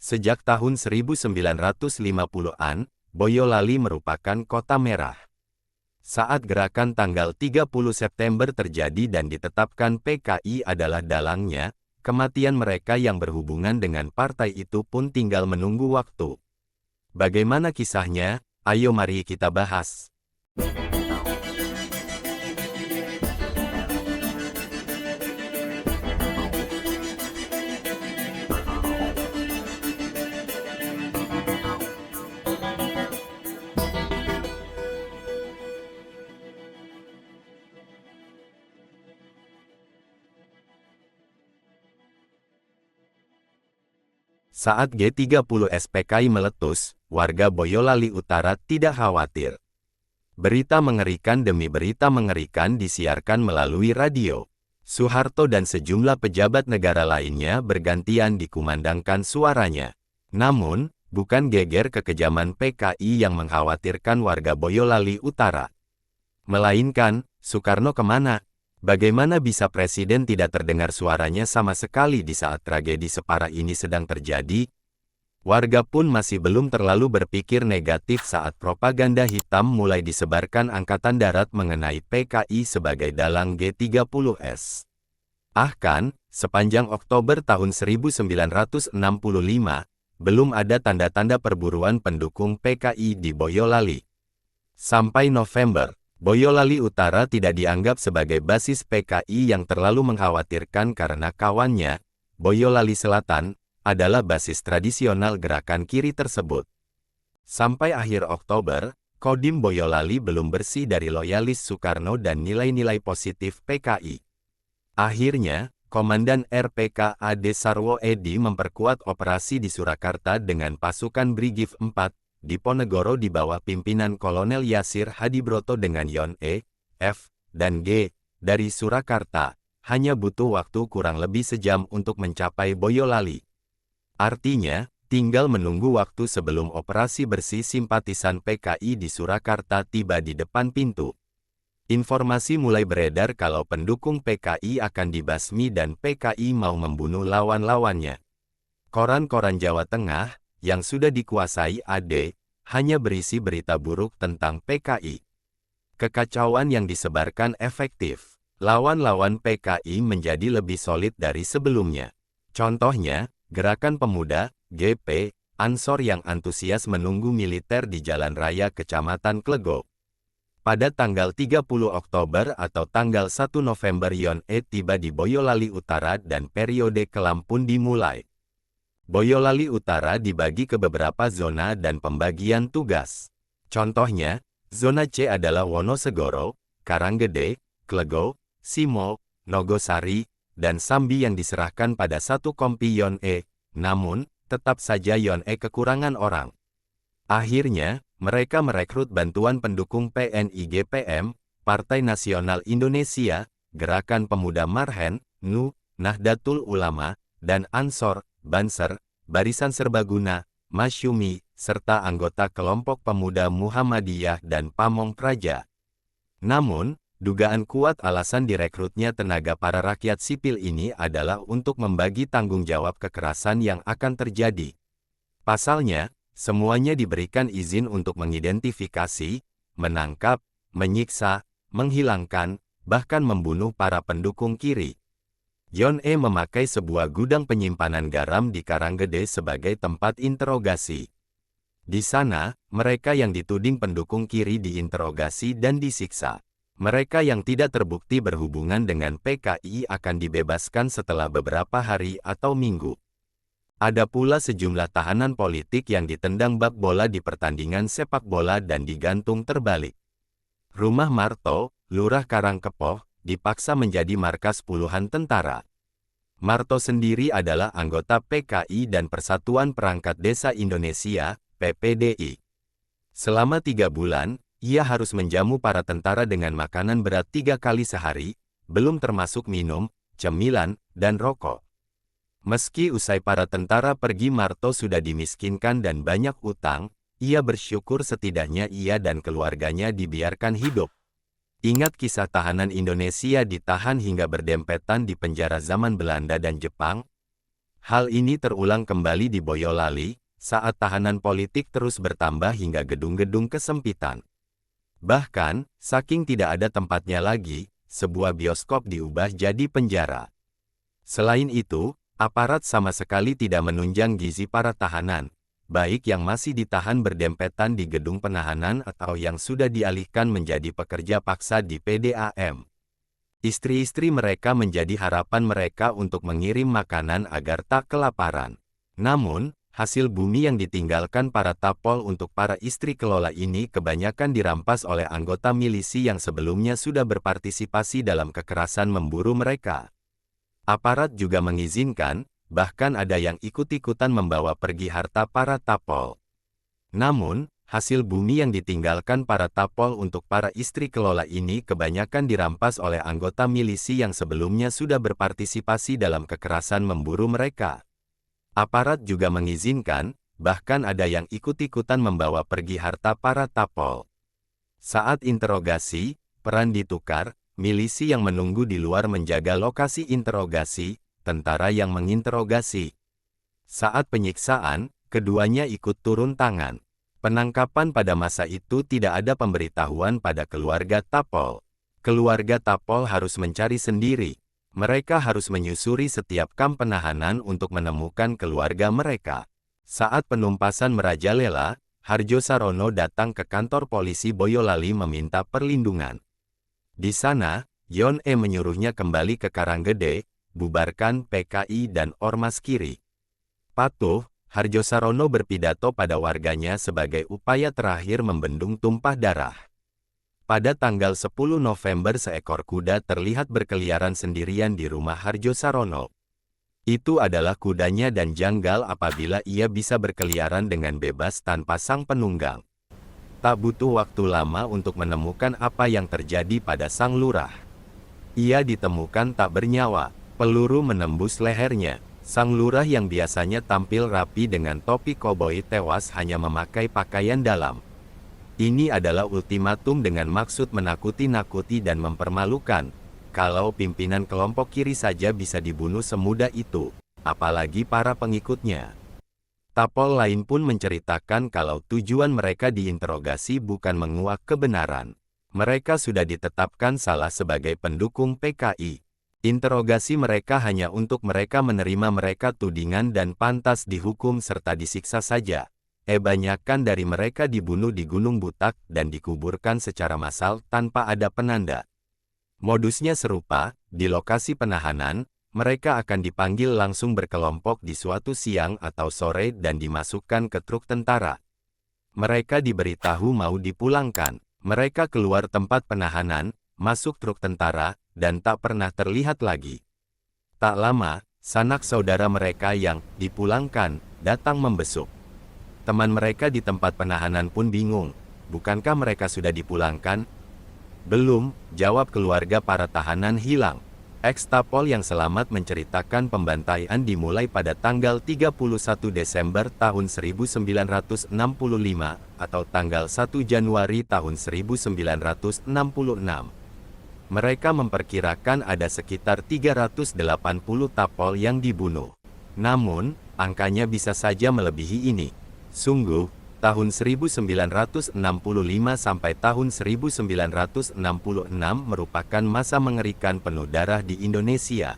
Sejak tahun 1950-an, Boyolali merupakan kota merah. Saat gerakan tanggal 30 September terjadi dan ditetapkan PKI adalah dalangnya, kematian mereka yang berhubungan dengan partai itu pun tinggal menunggu waktu. Bagaimana kisahnya? Ayo mari kita bahas. Saat G30 SPKI meletus, warga Boyolali Utara tidak khawatir. Berita mengerikan demi berita mengerikan disiarkan melalui radio. Soeharto dan sejumlah pejabat negara lainnya bergantian dikumandangkan suaranya. Namun, bukan geger kekejaman PKI yang mengkhawatirkan warga Boyolali Utara. Melainkan, Soekarno kemana? Bagaimana bisa presiden tidak terdengar suaranya sama sekali di saat tragedi separah ini sedang terjadi? Warga pun masih belum terlalu berpikir negatif saat propaganda hitam mulai disebarkan Angkatan Darat mengenai PKI sebagai dalang G30S. Bahkan, sepanjang Oktober tahun 1965, belum ada tanda-tanda perburuan pendukung PKI di Boyolali. Sampai November, Boyolali Utara tidak dianggap sebagai basis PKI yang terlalu mengkhawatirkan karena kawannya, Boyolali Selatan, adalah basis tradisional gerakan kiri tersebut. Sampai akhir Oktober, Kodim Boyolali belum bersih dari loyalis Soekarno dan nilai-nilai positif PKI. Akhirnya, Komandan RPK Ade Sarwo Edi memperkuat operasi di Surakarta dengan pasukan Brigif 4, Diponegoro di bawah pimpinan Kolonel Yasir Hadibroto dengan Yon E, F, dan G, dari Surakarta, hanya butuh waktu kurang lebih sejam untuk mencapai Boyolali. Artinya, tinggal menunggu waktu sebelum operasi bersih simpatisan PKI di Surakarta tiba di depan pintu. Informasi mulai beredar kalau pendukung PKI akan dibasmi dan PKI mau membunuh lawan-lawannya. Koran-koran Jawa Tengah, yang sudah dikuasai AD, hanya berisi berita buruk tentang PKI. Kekacauan yang disebarkan efektif. Lawan-lawan PKI menjadi lebih solid dari sebelumnya. Contohnya, Gerakan Pemuda, GP, Ansor yang antusias menunggu militer di Jalan Raya Kecamatan Klego. Pada tanggal 30 Oktober atau tanggal 1 November Yon E tiba di Boyolali Utara dan periode kelam pun dimulai. Boyolali Utara dibagi ke beberapa zona dan pembagian tugas. Contohnya, zona C adalah Wonosegoro, Karanggede, Klego, Simo, Nogosari, dan Sambi yang diserahkan pada satu kompi Yon E, namun, tetap saja Yon E kekurangan orang. Akhirnya, mereka merekrut bantuan pendukung PNI GPM, Partai Nasional Indonesia, Gerakan Pemuda Marhen, NU, Nahdlatul Ulama, dan Ansor, Banser, Barisan Serbaguna, Masyumi, serta anggota kelompok pemuda Muhammadiyah dan Pamong Praja. Namun, dugaan kuat alasan direkrutnya tenaga para rakyat sipil ini adalah untuk membagi tanggung jawab kekerasan yang akan terjadi. Pasalnya, semuanya diberikan izin untuk mengidentifikasi, menangkap, menyiksa, menghilangkan, bahkan membunuh para pendukung kiri. Yon E memakai sebuah gudang penyimpanan garam di Karanggede sebagai tempat interogasi. Di sana, mereka yang dituding pendukung kiri diinterogasi dan disiksa. Mereka yang tidak terbukti berhubungan dengan PKI akan dibebaskan setelah beberapa hari atau minggu. Ada pula sejumlah tahanan politik yang ditendang bak bola di pertandingan sepak bola dan digantung terbalik. Rumah Marto, Lurah Karangkepoh, dipaksa menjadi markas puluhan tentara. Marto sendiri adalah anggota PKI dan Persatuan Perangkat Desa Indonesia, PPDI. Selama 3 bulan, ia harus menjamu para tentara dengan makanan berat 3 kali sehari, belum termasuk minum, cemilan, dan rokok. Meski usai para tentara pergi Marto sudah dimiskinkan dan banyak utang, ia bersyukur setidaknya ia dan keluarganya dibiarkan hidup. Ingat kisah tahanan Indonesia ditahan hingga berdempetan di penjara zaman Belanda dan Jepang? Hal ini terulang kembali di Boyolali, saat tahanan politik terus bertambah hingga gedung-gedung kesempitan. Bahkan, saking tidak ada tempatnya lagi, sebuah bioskop diubah jadi penjara. Selain itu, aparat sama sekali tidak menunjang gizi para tahanan, baik yang masih ditahan berdempetan di gedung penahanan atau yang sudah dialihkan menjadi pekerja paksa di PDAM. Istri-istri mereka menjadi harapan mereka untuk mengirim makanan agar tak kelaparan. Namun, hasil bumi yang ditinggalkan para tapol untuk para istri kelola ini kebanyakan dirampas oleh anggota milisi yang sebelumnya sudah berpartisipasi dalam kekerasan memburu mereka. Aparat juga mengizinkan, bahkan ada yang ikut-ikutan membawa pergi harta para tapol. Namun, hasil bumi yang ditinggalkan para tapol untuk para istri kelola ini kebanyakan dirampas oleh anggota milisi yang sebelumnya sudah berpartisipasi dalam kekerasan memburu mereka. Aparat juga mengizinkan, bahkan ada yang ikut-ikutan membawa pergi harta para tapol. Saat interogasi, peran ditukar, milisi yang menunggu di luar menjaga lokasi interogasi, tentara yang menginterogasi. Saat penyiksaan, keduanya ikut turun tangan. Penangkapan pada masa itu tidak ada pemberitahuan pada keluarga tapol. Keluarga tapol harus mencari sendiri. Mereka harus menyusuri setiap kamp penahanan untuk menemukan keluarga mereka. Saat penumpasan merajalela, Hardjo Sarono datang ke kantor polisi Boyolali meminta perlindungan. Di sana, Yon E menyuruhnya kembali ke Karanggede, bubarkan PKI dan Ormas Kiri. Patuh, Hardjo Sarono berpidato pada warganya sebagai upaya terakhir membendung tumpah darah. Pada tanggal 10 November seekor kuda terlihat berkeliaran sendirian di rumah Hardjo Sarono. Itu adalah kudanya dan janggal apabila ia bisa berkeliaran dengan bebas tanpa sang penunggang. Tak butuh waktu lama untuk menemukan apa yang terjadi pada sang lurah. Ia ditemukan tak bernyawa, peluru menembus lehernya. Sang lurah yang biasanya tampil rapi dengan topi koboi tewas hanya memakai pakaian dalam. Ini adalah ultimatum dengan maksud menakuti-nakuti dan mempermalukan. Kalau pimpinan kelompok kiri saja bisa dibunuh semudah itu, apalagi para pengikutnya. Tapol lain pun menceritakan kalau tujuan mereka diinterogasi bukan menguak kebenaran. Mereka sudah ditetapkan salah sebagai pendukung PKI. Interogasi mereka hanya untuk mereka menerima mereka tudingan dan pantas dihukum serta disiksa saja. Banyakan dari mereka dibunuh di Gunung Butak dan dikuburkan secara massal tanpa ada penanda. Modusnya serupa, di lokasi penahanan, mereka akan dipanggil langsung berkelompok di suatu siang atau sore dan dimasukkan ke truk tentara. Mereka diberitahu mau dipulangkan. Mereka keluar tempat penahanan, masuk truk tentara, dan tak pernah terlihat lagi. Tak lama, sanak saudara mereka yang dipulangkan datang membesuk. Teman mereka di tempat penahanan pun bingung, bukankah mereka sudah dipulangkan? Belum, jawab keluarga para tahanan hilang. Ex-tapol yang selamat menceritakan pembantaian dimulai pada tanggal 31 Desember tahun 1965 atau tanggal 1 Januari tahun 1966. Mereka memperkirakan ada sekitar 380 tapol yang dibunuh. Namun, angkanya bisa saja melebihi ini. Sungguh, tahun 1965 sampai tahun 1966 merupakan masa mengerikan penuh darah di Indonesia.